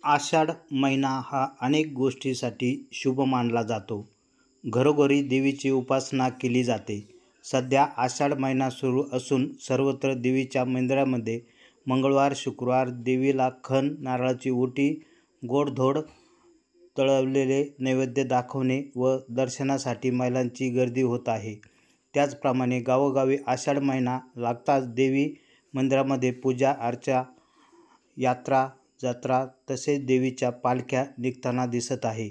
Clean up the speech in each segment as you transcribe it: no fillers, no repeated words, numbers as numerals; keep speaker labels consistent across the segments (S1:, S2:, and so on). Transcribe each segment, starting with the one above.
S1: आषाढ महिना हा अनेक गोष्टींसाठी शुभ मानला जातो. घरोघरी देवीची उपासना केली जाते. सध्या आषाढ महिना सुरू असून सर्वत्र देवीच्या मंदिरामध्ये मंगळवार, शुक्रवार देवीला खण, नारळाची ओटी, गोडधोड, तळवलेले नैवेद्य दाखवणे व दर्शनासाठी महिलांची गर्दी होत आहे. त्याचप्रमाणे गावोगावी आषाढ महिना लागताच देवी मंदिरामध्ये पूजा अर्चा, यात्रा, जत्रा तसेच देवीच्या पालख्या निघताना दिसत आहे.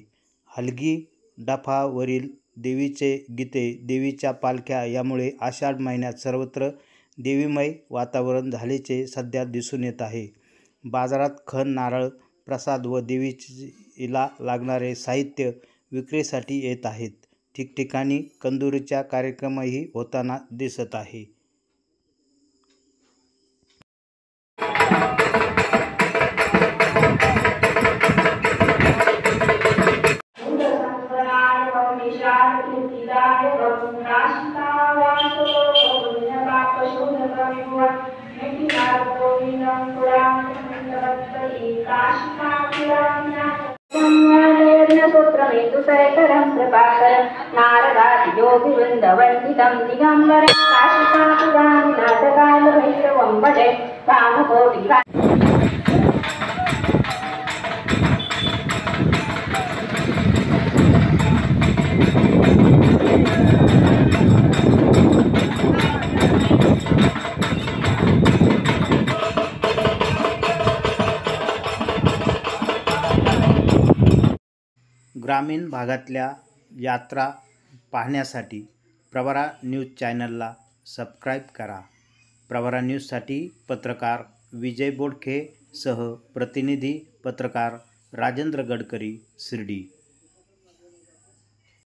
S1: हलगी डफावरील देवीचे गीते, देवीच्या पालख्या यामुळे आषाढ महिन्यात सर्वत्र देवीमय वातावरण झाल्याचे सध्या दिसून येत आहे. बाजारात खण, नारळ, प्रसाद व देवीला लागणारे साहित्य विक्रीसाठी येत आहेत. ठिकठिकाणी कंदुरीचा कार्यक्रमही होताना दिसत आहे.
S2: नारदादियोगिवृन्दवन्दितं दिगम्बरं काशिकापुराणि नाटकालभैरवं भजे कामकोटिका.
S1: ग्रामीण भागातल्या यात्रा पाहण्यासाठी प्रवरा न्यूज चॅनलला सबस्क्राईब करा. प्रवरा न्यूजसाठी पत्रकार विजय बोडखे सह प्रतिनिधी पत्रकार राजेंद्र गडकरी, शिर्डी.